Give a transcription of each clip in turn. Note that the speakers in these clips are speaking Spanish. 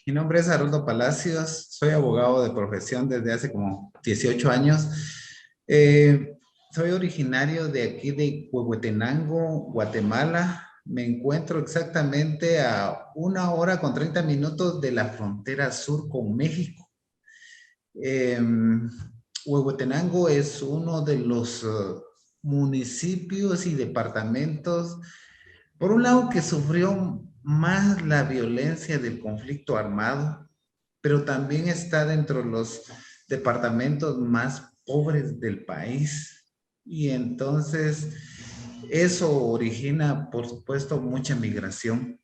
Mi nombre es Haroldo Palacios, soy abogado de profesión desde hace como 18 años. Soy originario de aquí de Huehuetenango, Guatemala. Me encuentro exactamente a 1 hora con 30 minutos de la frontera sur con México. Eh, Huehuetenango es uno de los municipios y departamentos, por un lado, que sufrió más la violencia del conflicto armado, pero también está dentro de los departamentos más pobres del país. Y entonces eso origina, por supuesto, mucha migración.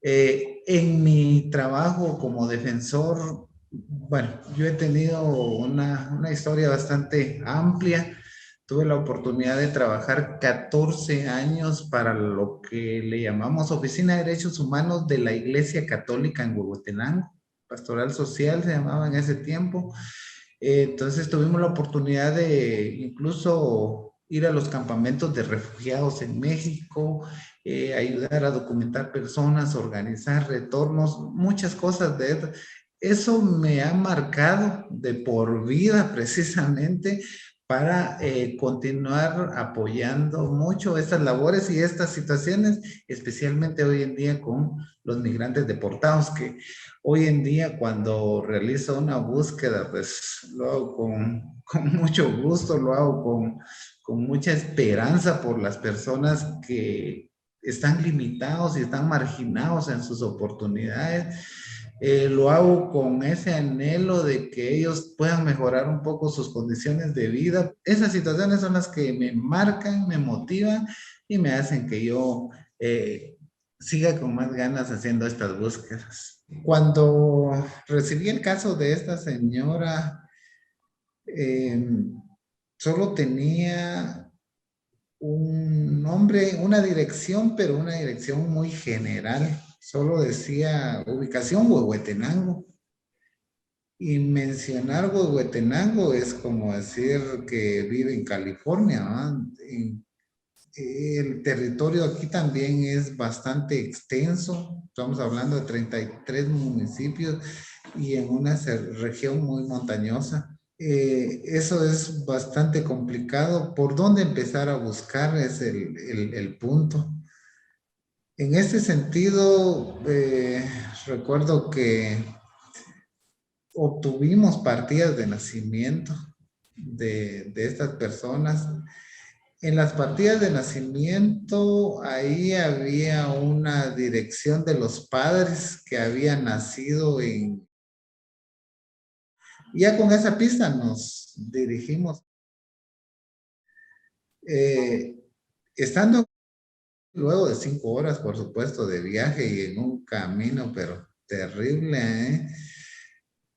En mi trabajo como defensor, bueno, yo he tenido una historia bastante amplia. Tuve la oportunidad de trabajar 14 años para lo que le llamamos Oficina de Derechos Humanos de la Iglesia Católica en Huehuetenango. Pastoral Social se llamaba en ese tiempo. Entonces tuvimos la oportunidad de incluso ir a los campamentos de refugiados en México, ayudar a documentar personas, organizar retornos, muchas cosas de eso. Eso me ha marcado de por vida precisamente para continuar apoyando mucho estas labores y estas situaciones, especialmente hoy en día con los migrantes deportados, que hoy en día cuando realizo una búsqueda, pues lo hago con mucho gusto, lo hago con mucha esperanza por las personas que están limitados y están marginados en sus oportunidades. Lo hago con ese anhelo de que ellos puedan mejorar un poco sus condiciones de vida. Esas situaciones son las que me marcan, me motivan y me hacen que yo siga con más ganas haciendo estas búsquedas. Cuando recibí el caso de esta señora, eh, solo tenía un nombre, una dirección, pero una dirección muy general. Solo decía ubicación Huehuetenango. Y mencionar Huehuetenango es como decir que vive en California, ¿no? El territorio aquí también es bastante extenso. Estamos hablando de 33 municipios y en una región muy montañosa. Eso es bastante complicado. ¿Por dónde empezar a buscar? Es el punto. En este sentido, recuerdo que obtuvimos partidas de nacimiento de estas personas. En las partidas de nacimiento, ahí había una dirección de los padres que habían nacido en... Ya con esa pista nos dirigimos. Eh, Estando luego de 5 horas, por supuesto, de viaje y en un camino, pero terrible, ¿eh?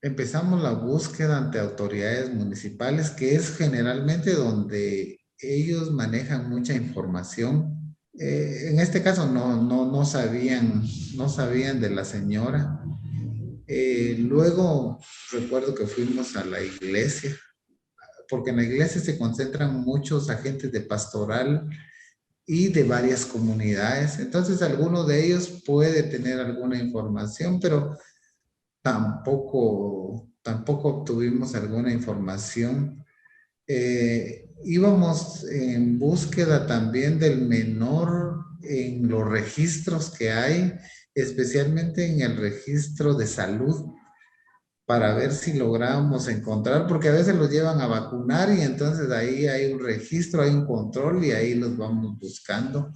Empezamos la búsqueda ante autoridades municipales, que es generalmente donde ellos manejan mucha información. En este caso no sabían de la señora. Luego recuerdo que fuimos a la iglesia, porque en la iglesia se concentran muchos agentes de pastoral y de varias comunidades. Entonces, alguno de ellos puede tener alguna información, pero tampoco obtuvimos alguna información. Íbamos en búsqueda también del menor en los registros que hay, especialmente en el registro de salud, para ver si logramos encontrar, porque a veces los llevan a vacunar y entonces ahí hay un registro, hay un control y ahí los vamos buscando.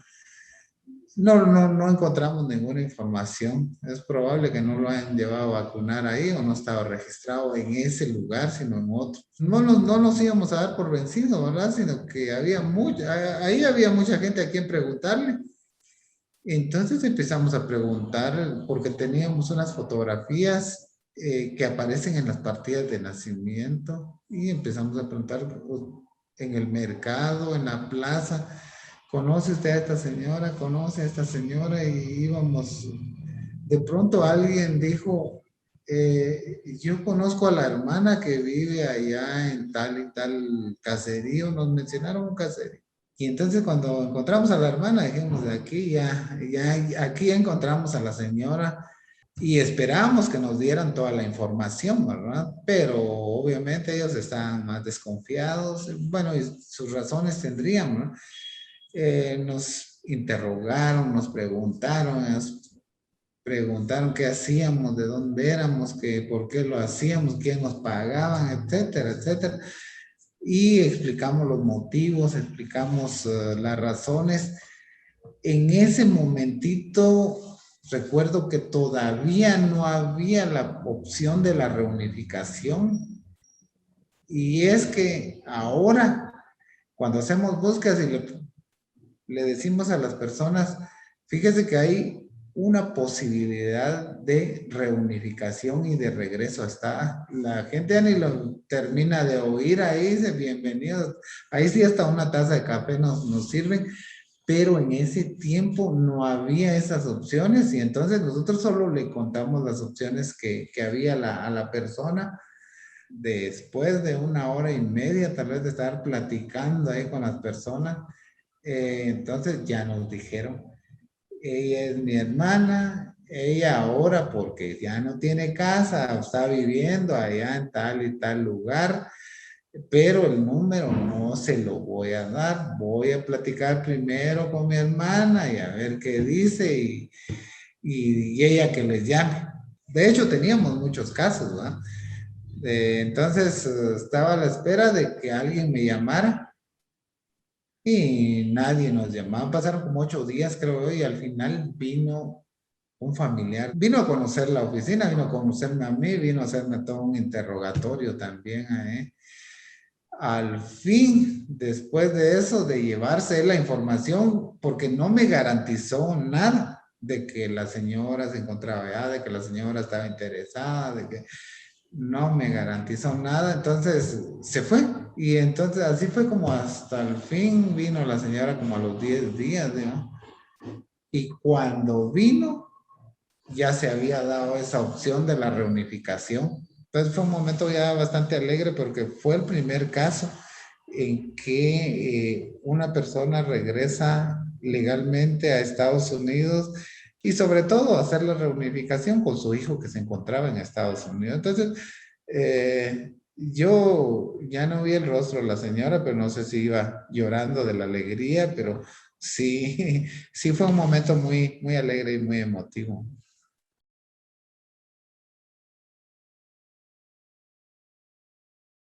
No encontramos ninguna información. Es probable que no lo hayan llevado a vacunar ahí o no estaba registrado en ese lugar, sino en otro. No nos íbamos a dar por vencido, ¿verdad? Sino que ahí había mucha gente a quien preguntarle. Entonces empezamos a preguntar porque teníamos unas fotografías que aparecen en las partidas de nacimiento y empezamos a preguntar en el mercado, en la plaza. ¿Conoce usted a esta señora? ¿Conoce a esta señora? Y íbamos, de pronto alguien dijo, yo conozco a la hermana que vive allá en tal y tal caserío, nos mencionaron un caserío. Y entonces cuando encontramos a la hermana, dijimos, aquí ya encontramos a la señora. y esperábamos que nos dieran toda la información, ¿verdad? Pero obviamente ellos estaban más desconfiados, bueno, y sus razones tendrían, ¿no? Nos interrogaron, nos preguntaron qué hacíamos, de dónde éramos, que, por qué lo hacíamos, quién nos pagaban, etcétera, etcétera. Y explicamos los motivos, explicamos las razones. En ese momentito, recuerdo que todavía no había la opción de la reunificación. Y es que ahora, cuando hacemos búsquedas y le decimos a las personas, fíjese que hay una posibilidad de reunificación y de regreso. Hasta la gente ya ni lo termina de oír, ahí dice bienvenidos. Ahí sí hasta una taza de café nos sirven, pero en ese tiempo no había esas opciones y entonces nosotros solo le contamos las opciones que había a la persona. Después de una hora y media tal vez de estar platicando ahí con las personas, entonces ya nos dijeron, ella es mi hermana, ella ahora porque ya no tiene casa, está viviendo allá en tal y tal lugar, pero el número no se lo voy a dar, voy a platicar primero con mi hermana y a ver qué dice y ella que les llame. De hecho, teníamos muchos casos, ¿verdad? Entonces, estaba a la espera de que alguien me llamara y nadie nos llamaba. Pasaron como 8 días, creo, y al final vino un familiar. Vino a conocer la oficina, vino a conocerme a mí, vino a hacerme todo un interrogatorio también. Al fin, después de eso, de llevarse la información, porque no me garantizó nada de que la señora se encontraba allá, de que la señora estaba interesada, de que no me garantizó nada, entonces se fue. Y entonces así fue como hasta el fin vino la señora como a los 10 días, ¿no? Y cuando vino, ya se había dado esa opción de la reunificación. Entonces fue un momento ya bastante alegre porque fue el primer caso en que una persona regresa legalmente a Estados Unidos y sobre todo hacer la reunificación con su hijo que se encontraba en Estados Unidos. Entonces, yo ya no vi el rostro de la señora, pero no sé si iba llorando de la alegría, pero sí, sí fue un momento muy, muy alegre y muy emotivo.